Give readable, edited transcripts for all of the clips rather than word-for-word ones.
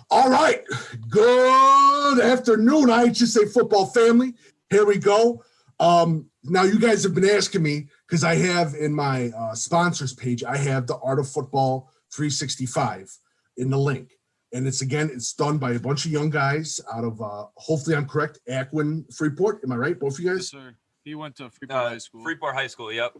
All right. Good afternoon, IHSA football family. Here we go. Now, you guys have been asking me, because I have in my sponsors page, I have the Art of Football 365 in the link. And it's done by a bunch of young guys out of, hopefully I'm correct, Akron, Freeport. Am I right? Both of you guys? Yes, sir. He went to Freeport High School. Freeport High School, yep.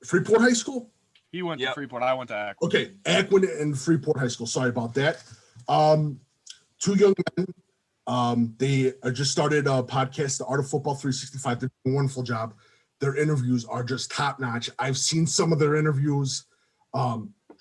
Freeport High School? He went to Freeport. I went to Akron. Okay, Akron and Freeport High School. Sorry about that. Two young men. They just started a podcast, The Art of Football 365. They're doing a wonderful job. Their interviews are just top notch. I've seen some of their interviews.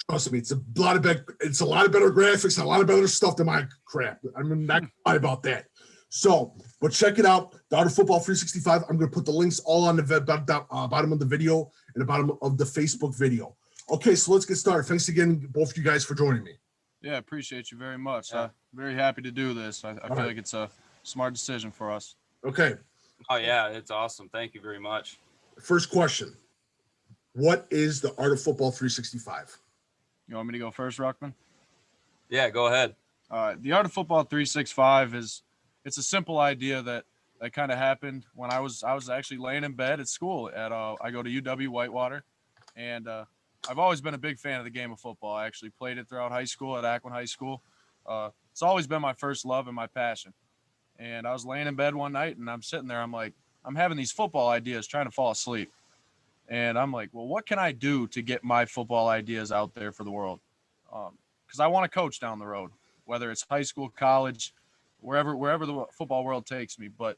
Trust me, it's a lot of better graphics, and a lot of better stuff than my crap. I'm not lie about that. So, but check it out, The Art of Football 365. I'm going to put the links all on the bottom of the video and the bottom of the Facebook video. Okay, so let's get started. Thanks again, both of you guys, for joining me. Yeah, appreciate you very much. Very happy to do this. I feel like it's a smart decision for us. Okay. Oh, yeah, it's awesome. Thank you very much. First question. What is the Art of Football 365? You want me to go first, Ruckman? Yeah, go ahead. The Art of Football 365 it's a simple idea that kind of happened when I was actually laying in bed at school I go to UW Whitewater, and I've always been a big fan of the game of football. I actually played it throughout high school at Akron High School. It's always been my first love and my passion. And I was laying in bed one night, and I'm sitting there. I'm like, I'm having these football ideas trying to fall asleep. And I'm like, well, what can I do to get my football ideas out there for the world? Because I want to coach down the road, whether it's high school, college, wherever the football world takes me. But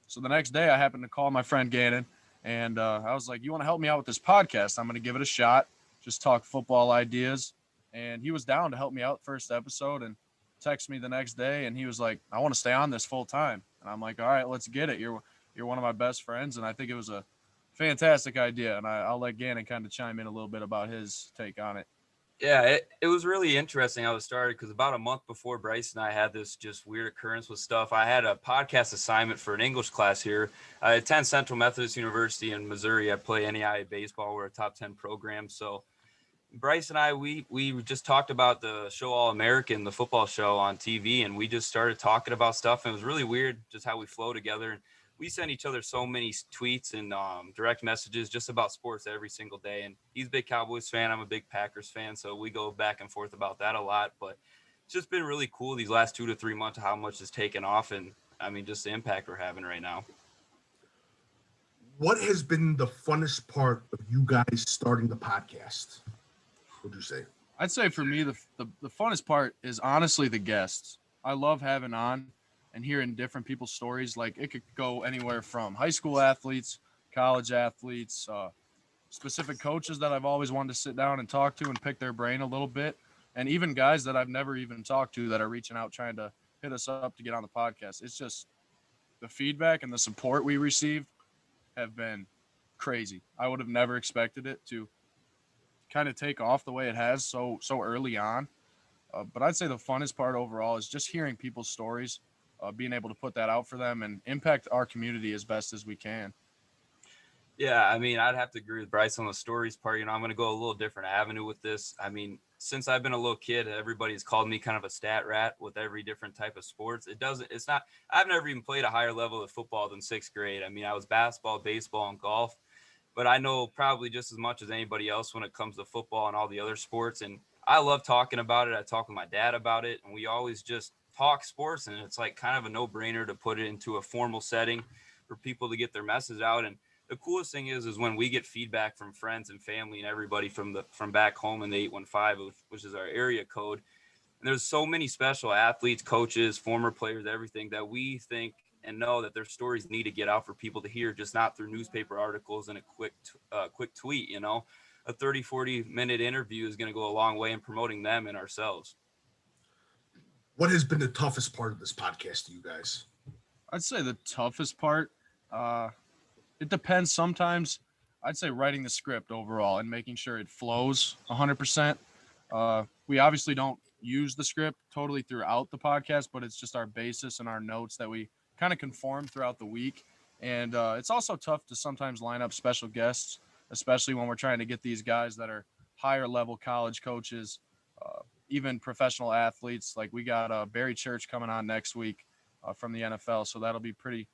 so the next day I happened to call my friend Gannon, and I was like, you want to help me out with this podcast? I'm going to give it a shot. Just talk football ideas. And he was down to help me out first episode and text me the next day. And he was like, I want to stay on this full time. And I'm like, all right, let's get it. You're one of my best friends. And I think it was a fantastic idea. And I'll let Gannon kind of chime in a little bit about his take on it. Yeah, it was really interesting how it started, because about a month before Bryce and I had this just weird occurrence with stuff, I had a podcast assignment for an English class here. I attend Central Methodist University in Missouri. I play NEI baseball. We're a top 10 program. So Bryce and I, we just talked about the show All American, the football show on TV, and we just started talking about stuff. And it was really weird just how we flow together. And we send each other so many tweets and direct messages just about sports every single day. And he's a big Cowboys fan. I'm a big Packers fan. So we go back and forth about that a lot. But it's just been really cool these last 2 to 3 months, how much has taken off. And I mean, just the impact we're having right now. What has been the funnest part of you guys starting the podcast? What would you say? I'd say for me, the funnest part is honestly the guests. I love having on and hearing different people's stories. Like, it could go anywhere from high school athletes, college athletes, specific coaches that I've always wanted to sit down and talk to and pick their brain a little bit, and even guys that I've never even talked to that are reaching out trying to hit us up to get on the podcast. It's just the feedback and the support we received have been crazy. I would have never expected it to kind of take off the way it has so early on. But I'd say the funnest part overall is just hearing people's stories, being able to put that out for them and impact our community as best as we can. Yeah, I mean, I'd have to agree with Bryce on the stories part. I'm going to go a little different avenue with this. I mean, since I've been a little kid, everybody's called me kind of a stat rat with every different type of sports. I've never even played a higher level of football than 6th grade. I mean, I was basketball, baseball, and golf, but I know probably just as much as anybody else when it comes to football and all the other sports. And I love talking about it. I talk with my dad about it, and we always just talk sports, and it's like kind of a no-brainer to put it into a formal setting for people to get their message out. And the coolest thing is when we get feedback from friends and family and everybody from back home in the 815, which is our area code. And there's so many special athletes, coaches, former players, everything that we think and know that their stories need to get out for people to hear, just not through newspaper articles and a quick tweet. A 30-40 minute interview is going to go a long way in promoting them and ourselves. What has been the toughest part of this podcast to you guys? I'd say the toughest part, it depends. Sometimes I'd say writing the script overall and making sure it flows 100%. We obviously don't use the script totally throughout the podcast, but it's just our basis and our notes that we kind of conform throughout the week. And it's also tough to sometimes line up special guests, especially when we're trying to get these guys that are higher level college coaches even professional athletes. Like we got Barry Church coming on next week from the NFL, so that'll be pretty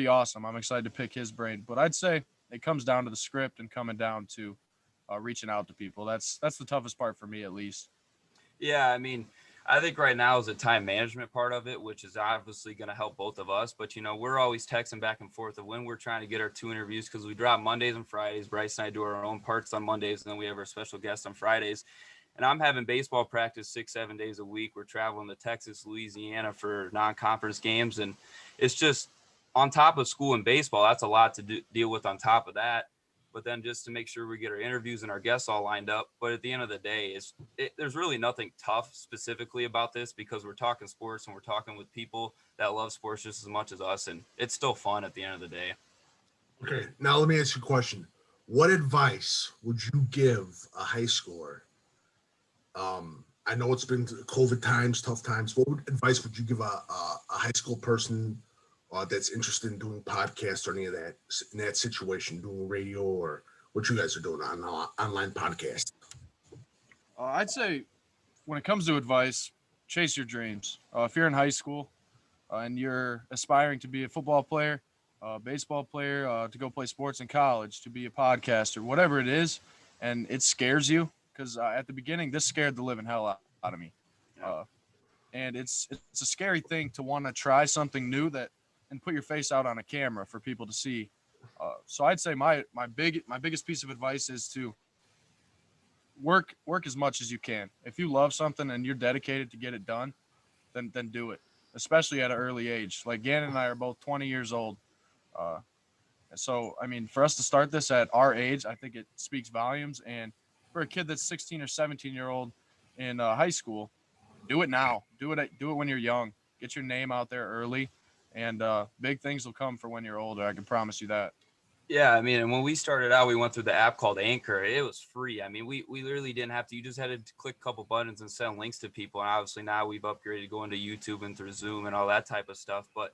awesome. I'm excited to pick his brain. But I'd say it comes down to the script and coming down to reaching out to people. That's the toughest part for me, at least. Yeah, I mean, I think right now is the time management part of it, which is obviously going to help both of us. But, we're always texting back and forth of when we're trying to get our 2 interviews because we drop Mondays and Fridays. Bryce and I do our own parts on Mondays, and then we have our special guests on Fridays. And I'm having baseball practice 6-7 days a week. We're traveling to Texas, Louisiana for non-conference games. And it's just on top of school and baseball, that's a lot to deal with on top of that. But then just to make sure we get our interviews and our guests all lined up. But at the end of the day, there's really nothing tough specifically about this because we're talking sports and we're talking with people that love sports just as much as us. And it's still fun at the end of the day. Okay, now let me ask you a question. What advice would you give a high schooler? I know it's been COVID times, tough times. What advice would you give a high school person that's interested in doing podcasts or any of that in that situation, doing radio or what you guys are doing on online podcasts? I'd say when it comes to advice, chase your dreams. If you're in high school and you're aspiring to be a football player, baseball player, to go play sports in college, to be a podcaster, whatever it is, and it scares you, because at the beginning, this scared the living hell out of me. And it's a scary thing to want to try something new and put your face out on a camera for people to see. So I'd say my biggest piece of advice is to work as much as you can. If you love something and you're dedicated to get it done, then do it, especially at an early age. Like Gannon and I are both 20 years old. So, I mean, for us to start this at our age, I think it speaks volumes. And for a kid that's 16 or 17-year-old in high school, do it now. Do it when you're young. Get your name out there early, and big things will come for when you're older. I can promise you that. Yeah, I mean, and when we started out, we went through the app called Anchor. It was free. I mean, we literally didn't have to. You just had to click a couple buttons and send links to people. And obviously now we've upgraded going to YouTube and through Zoom and all that type of stuff. But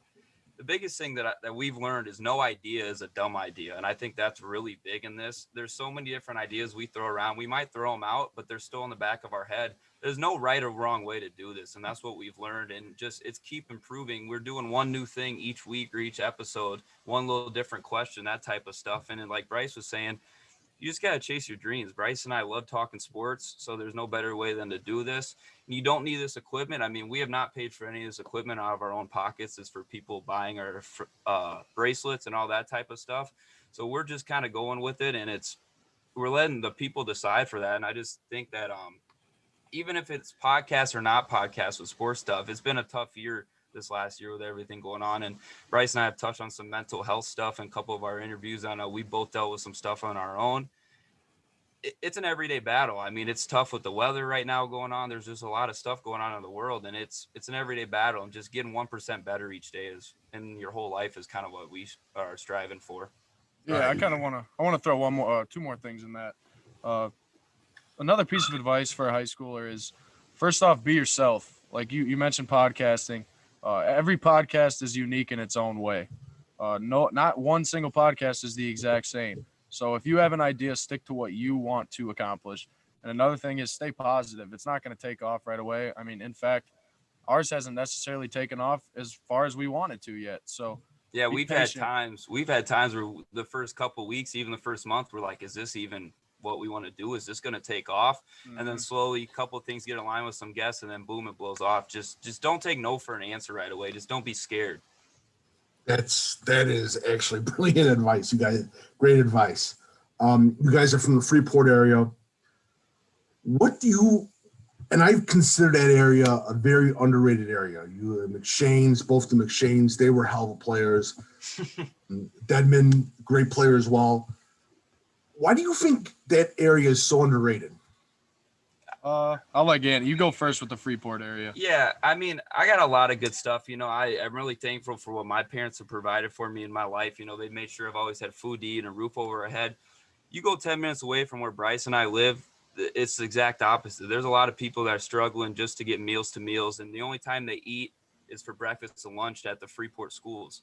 the biggest thing that we've learned is no idea is a dumb idea. And I think that's really big in this. There's so many different ideas we throw around. We might throw them out, but they're still in the back of our head. There's no right or wrong way to do this. And that's what we've learned. And just, it's keep improving. We're doing one new thing each week or each episode, one little different question, that type of stuff. And then like Bryce was saying, you just got to chase your dreams. Bryce and I love talking sports, so there's no better way than to do this. And you don't need this equipment. I mean, we have not paid for any of this equipment out of our own pockets. It's for people buying our bracelets and all that type of stuff. So we're just kind of going with it, and we're letting the people decide for that. And I just think that even if it's podcast or not podcast with sports stuff, it's been a tough year this last year with everything going on. And Bryce and I have touched on some mental health stuff in a couple of our interviews. I know we both dealt with some stuff on our own. It's an everyday battle. I mean, it's tough with the weather right now going on. There's just a lot of stuff going on in the world, and it's an everyday battle, and just getting 1% better each day and your whole life is kind of what we are striving for. Yeah, I kind of want to throw two more things in that. Another piece of advice for a high schooler is, first off, be yourself. Like you mentioned podcasting. Every podcast is unique in its own way. Not one single podcast is the exact same. So if you have an idea, stick to what you want to accomplish. And another thing is stay positive. It's not going to take off right away. I mean, in fact, ours hasn't necessarily taken off as far as we wanted to yet. So yeah, we've had times where the first couple of weeks, even the first month, we're like, is this even what we want to do? Is this going to take off? Mm-hmm. And then slowly a couple of things get aligned with some guests, and then boom, it blows off. Just don't take no for an answer right away. Just don't be scared. That is actually brilliant advice. You guys, great advice. You guys are from the Freeport area. And I consider that area a very underrated area. You McShane's, both the McShane's, they were hell of players. Deadman, great player as well. Why do you think that area is so underrated? I'll let Gannon. You go first with the Freeport area. Yeah, I mean, I got a lot of good stuff. I'm really thankful for what my parents have provided for me in my life. They made sure I've always had food to eat and a roof over our head. You go 10 minutes away from where Bryce and I live, it's the exact opposite. There's a lot of people that are struggling just to get meals to meals, and the only time they eat is for breakfast and lunch at the Freeport schools.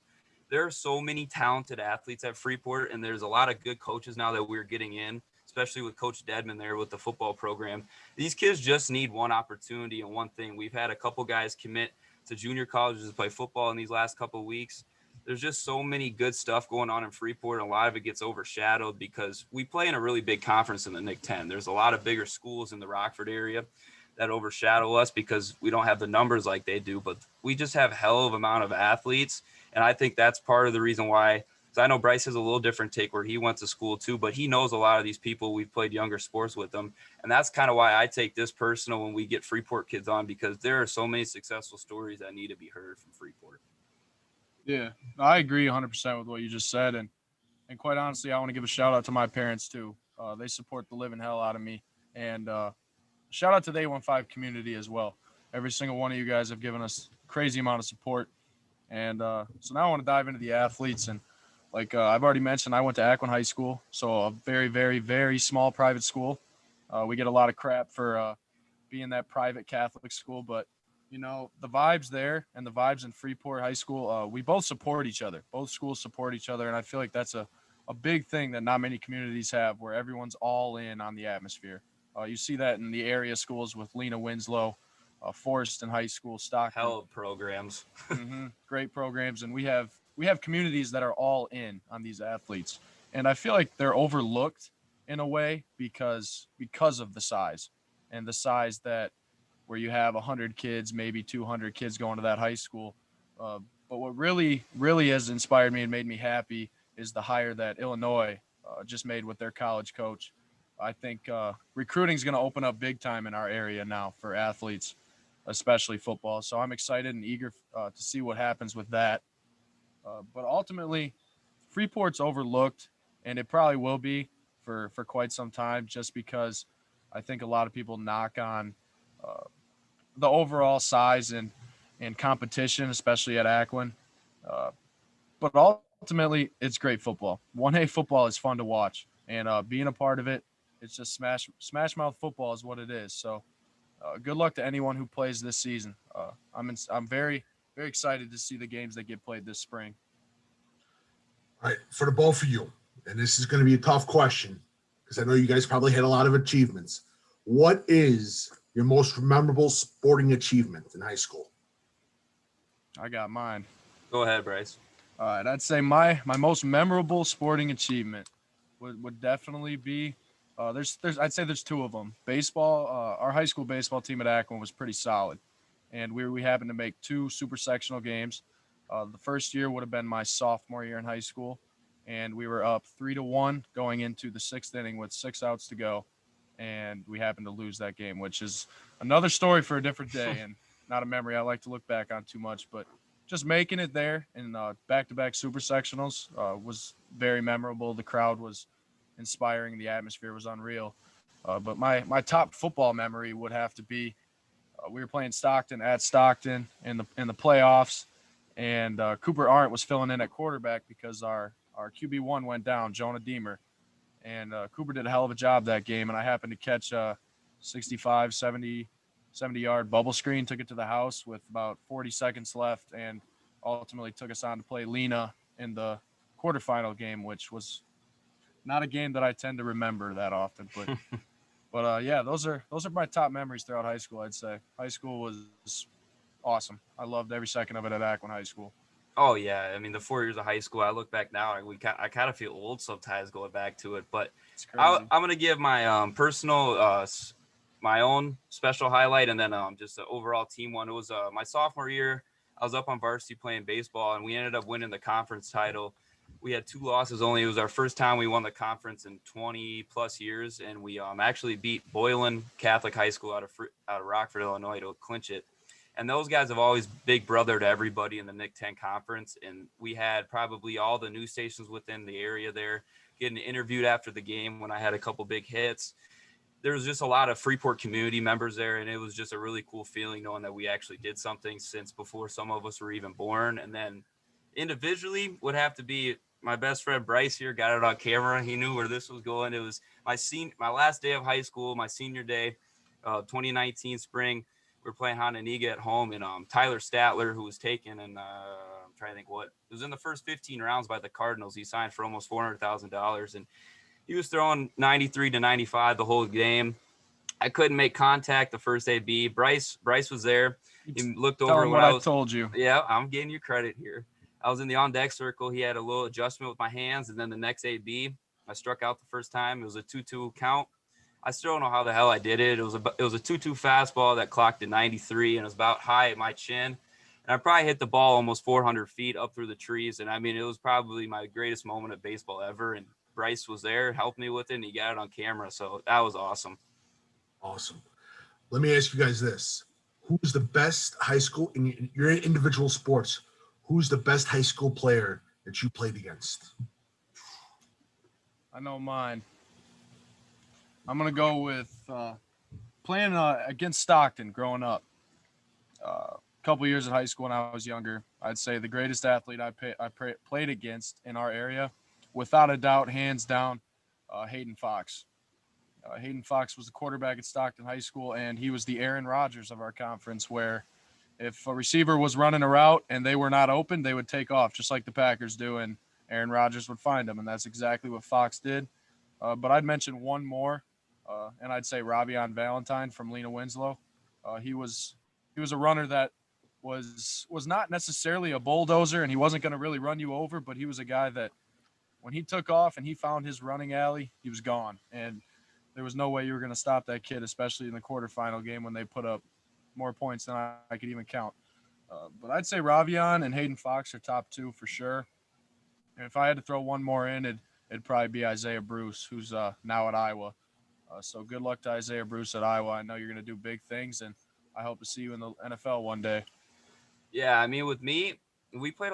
There are so many talented athletes at Freeport, and there's a lot of good coaches now that we're getting in, especially with Coach Dedman there with the football program. These kids just need one opportunity and one thing. We've had a couple guys commit to junior colleges to play football in these last couple of weeks. There's just so many good stuff going on in Freeport. And a lot of it gets overshadowed because we play in a really big conference in the Nick 10. There's a lot of bigger schools in the Rockford area that overshadow us because we don't have the numbers like they do, but we just have hell of amount of athletes. And I think that's part of the reason why. So I know Bryce has a little different take where he went to school too, but he knows a lot of these people. We've played younger sports with them. And that's kind of why I take this personal when we get Freeport kids on, because there are so many successful stories that need to be heard from Freeport. Yeah, I agree 100% with what you just said. And quite honestly, I want to give a shout out to my parents too. They support the living hell out of me. And shout out to the A15 community as well. Every single one of you guys have given us crazy amount of support. And so now I want to dive into the athletes. And like I've already mentioned, I went to Akron High School, so a very, very, very small private school. We get a lot of crap for being that private Catholic school, but you know, the vibes there and the vibes in Freeport High School, we both support each other. Both schools support each other, and I feel like that's a big thing that not many communities have, where everyone's all in on the atmosphere. You see that in the area schools with Lena Winslow, Forest in high school, Stockton. Hell of programs. Great programs, and we have communities that are all in on these athletes, and I feel like they're overlooked in a way because of the size, and the size that where you have 100 kids, maybe 200 kids going to that high school. But what really has inspired me and made me happy is the hire that Illinois just made with their college coach. I think recruiting is going to open up big time in our area now for athletes, especially football. So I'm excited and eager to see what happens with that. But ultimately, Freeport's overlooked, and it probably will be for quite some time, just because I think a lot of people knock on the overall size and competition, especially at Akron. But ultimately, it's great football. 1A football is fun to watch, and being a part of it, it's just smash mouth football is what it is. So good luck to anyone who plays this season. I'm very, very excited to see the games that get played this spring. All right, for the both of you, and this is going to be a tough question because I know you guys probably had a lot of achievements. What is your most memorable sporting achievement in high school? I got mine. Go ahead, Bryce. All right, I'd say my most memorable sporting achievement would definitely be I'd say there's two of them. Baseball, our high school baseball team at Akron was pretty solid, and we happened to make 2 super sectional games. The first year would have been my sophomore year in high school, and we were up 3-1 going into the 6th inning with 6 outs to go, and we happened to lose that game, which is another story for a different day and not a memory I like to look back on too much. But just making it there in back-to-back super sectionals was very memorable. The crowd was inspiring. The atmosphere was unreal. But my top football memory would have to be we were playing Stockton at Stockton in the playoffs, and Cooper Arndt was filling in at quarterback because our QB1 went down, Jonah Deemer. And Cooper did a hell of a job that game, and I happened to catch a 65, 70-yard bubble screen, took it to the house with about 40 seconds left, and ultimately took us on to play Lena in the quarterfinal game, which was not a game that I tend to remember that often. But yeah, those are my top memories throughout high school, I'd say. High school was awesome. I loved every second of it at Akron High School. Oh yeah, I mean the 4 years of high school. I look back now, I kind of feel old sometimes going back to it. But I'm gonna give my personal, my own special highlight, and then just the overall team one. It was my sophomore year. I was up on varsity playing baseball, and we ended up winning the conference title. We had 2 losses only. It was our first time we won the conference in 20 plus years, and we actually beat Boylan Catholic High School out of Rockford, Illinois, to clinch it. And those guys have always big brother to everybody in the Nick 10 conference. And we had probably all the news stations within the area there getting interviewed after the game when I had a couple big hits. There was just a lot of Freeport community members there. And it was just a really cool feeling knowing that we actually did something since before some of us were even born. And then individually would have to be my best friend Bryce here, got it on camera. He knew where this was going. It was my last day of high school, my senior day, 2019 spring. We were playing Hononegah at home, and Tyler Statler, who was taken, and I'm trying to think what, it was in the first 15 rounds by the Cardinals. He signed for almost $400,000, and He was throwing 93 to 95 the whole game. I couldn't make contact the first AB. Bryce was there. He looked Tell over him when what I I was. told you. Yeah, I'm getting you credit here. I was in the on deck circle. He had a little adjustment with my hands, and then the next AB, I struck out the first time. It was a 2-2 count. I still don't know how the hell I did it. It was a 2-2 fastball that clocked at 93 and it was about high at my chin. And I probably hit the ball almost 400 feet up through the trees. And I mean, it was probably my greatest moment of baseball ever. And Bryce was there, helped me with it, and he got it on camera. So that was awesome. Awesome. Let me ask you guys this. Who's the best high school in your individual sports? Who's the best high school player that you played against? I know mine. I'm going to go with playing against Stockton growing up. A couple years in high school when I was younger. I'd say the greatest athlete I played against in our area, without a doubt, hands down, Hayden Fox. Hayden Fox was the quarterback at Stockton High School, and he was the Aaron Rodgers of our conference, where if a receiver was running a route and they were not open, they would take off, just like the Packers do, and Aaron Rodgers would find them, and that's exactly what Fox did. But I'd mention one more, and I'd say Ravion Valentine from Lena Winslow. He was a runner that was not necessarily a bulldozer, and he wasn't going to really run you over, but he was a guy that when he took off and he found his running alley, he was gone, and there was no way you were going to stop that kid, especially in the quarterfinal game when they put up more points than I could even count. But I'd say Ravion and Hayden Fox are top two for sure. And if I had to throw one more in, it'd probably be Isaiah Bruce, who's now at Iowa. So good luck to Isaiah Bruce at Iowa. I know you're going to do big things, and I hope to see you in the NFL one day. Yeah, I mean, with me, we played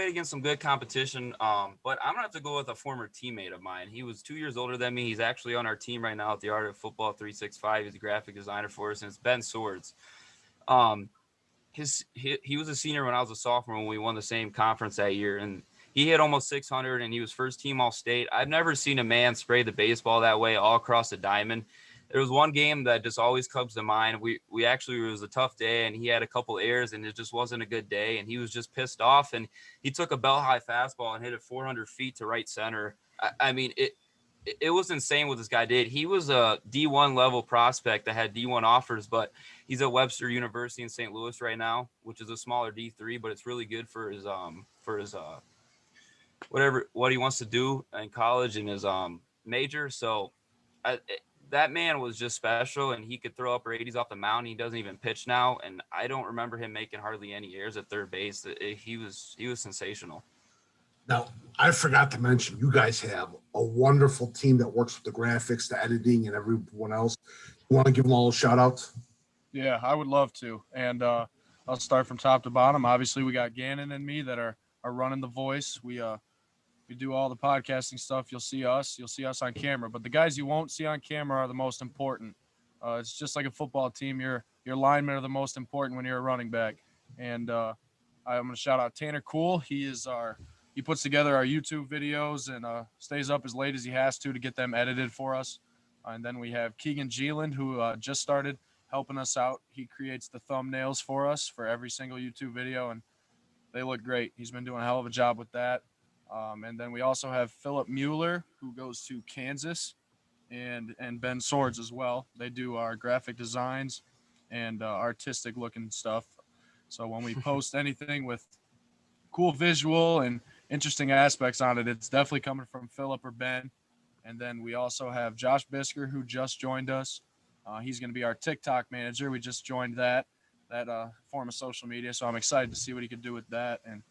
against some good competition. But I'm gonna have to go with a former teammate of mine. He was 2 years older than me. He's actually on our team right now at the Art of Football 365. He's a graphic designer for us, and it's Ben Swords. Um, he was a senior when I was a sophomore when we won the same conference that year, and he hit almost 600, and he was first team all state. I've never seen a man spray the baseball that way all across the diamond. There was one game that just always comes to mind. We actually, it was a tough day, and he had a couple errors, and it just wasn't a good day, and he was just pissed off, and he took a bell high fastball and hit it 400 feet to right center. I mean, it was insane what this guy did. He was a D1 level prospect that had D1 offers, but he's at Webster University in St. Louis right now, which is a smaller D3, but it's really good for his what he wants to do in college and his major. So that man was just special, and he could throw upper 80s off the mound. He doesn't even pitch now, and I don't remember him making hardly any errors at third base. He was sensational. Now, I forgot to mention, you guys have a wonderful team that works with the graphics, the editing, and everyone else. You want to give them all a shout out? Yeah, I would love to. And I'll start from top to bottom. Obviously, we got Gannon and me that are running the voice. We do all the podcasting stuff. You'll see us on camera. But the guys you won't see on camera are the most important. It's just like a football team. Your linemen are the most important when you're a running back. And I'm going to shout out Tanner Cool. He puts together our YouTube videos and stays up as late as he has to get them edited for us. And then we have Keegan Geeland, who just started helping us out. He creates the thumbnails for us for every single YouTube video, and they look great. He's been doing a hell of a job with that. And then we also have Philip Mueller, who goes to Kansas, and Ben Swords as well. They do our graphic designs and artistic looking stuff. So when we post anything with cool visual and interesting aspects on it, it's definitely coming from Philip or Ben. And then we also have Josh Bisker, who just joined us. He's going to be our TikTok manager. We just joined that form of social media, so I'm excited to see what he could do with that. And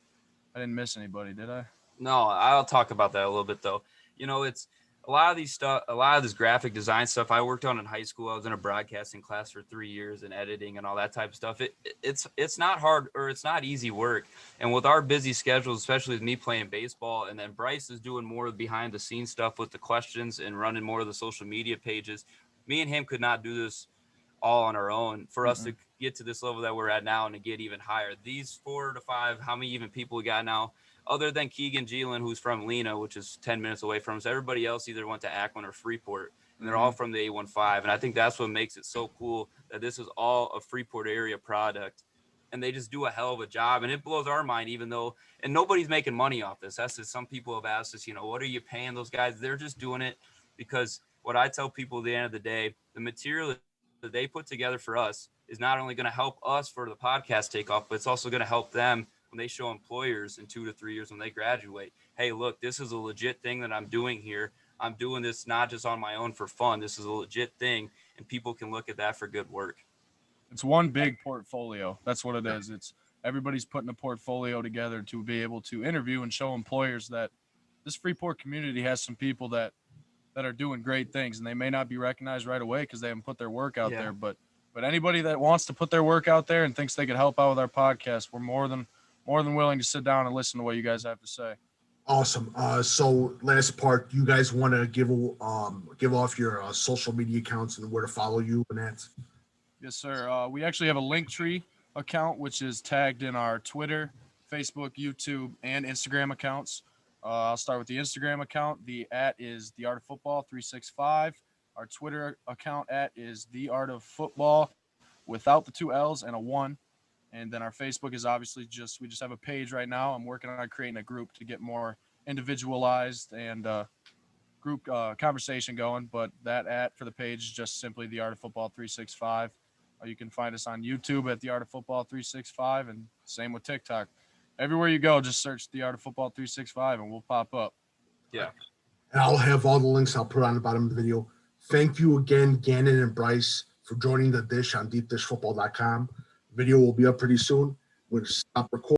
I didn't miss anybody, did I? No, I'll talk about that a little bit though. You know, it's a lot of this graphic design stuff I worked on in high school. I was in a broadcasting class for 3 years and editing and all that type of stuff. It's not hard, or it's not easy work. And with our busy schedules, especially with me playing baseball, and then Bryce is doing more behind the scenes stuff with the questions and running more of the social media pages. Me and him could not do this all on our own. For us to get to this level that we're at now and to get even higher. These 4 to 5, how many even people we got now, other than Keegan Geelan, who's from Lena, which is 10 minutes away from us. Everybody else either went to Akron or Freeport, and they're all from the 815. And I think that's what makes it so cool, that this is all a Freeport area product. And they just do a hell of a job. And it blows our mind, even though, and nobody's making money off this. That's just, some people have asked us, what are you paying those guys? They're just doing it because what I tell people at the end of the day, the material that they put together for us is not only going to help us for the podcast takeoff, but it's also going to help them when they show employers in 2 to 3 years when they graduate. Hey, look, this is a legit thing that I'm doing here. I'm doing this not just on my own for fun. This is a legit thing, and people can look at that for good work. It's one big portfolio. That's what it is. It's everybody's putting a portfolio together to be able to interview and show employers that this Freeport community has some people that are doing great things, and they may not be recognized right away because they haven't put their work out there. But anybody that wants to put their work out there and thinks they could help out with our podcast, we're more than willing to sit down and listen to what you guys have to say. Awesome. So last part, you guys want to give off your social media accounts and where to follow you and that? Yes, sir. We actually have a Linktree account, which is tagged in our Twitter, Facebook, YouTube, and Instagram accounts. I'll start with the Instagram account. The @ is The Art of Football 365. Our Twitter account @ is The Art of Football without the 2 L's and a 1. And then our Facebook is obviously we just have a page right now. I'm working on creating a group to get more individualized and group conversation going. But that @ for the page is just simply The Art of Football 365. You can find us on YouTube at The Art of Football 365, and same with TikTok. Everywhere you go, just search The Art of Football 365 and we'll pop up. Yeah. And I'll have all the links I'll put on the bottom of the video. Thank you again, Gannon and Bryce, for joining the dish on deepdishfootball.com. Video will be up pretty soon. We'll stop recording.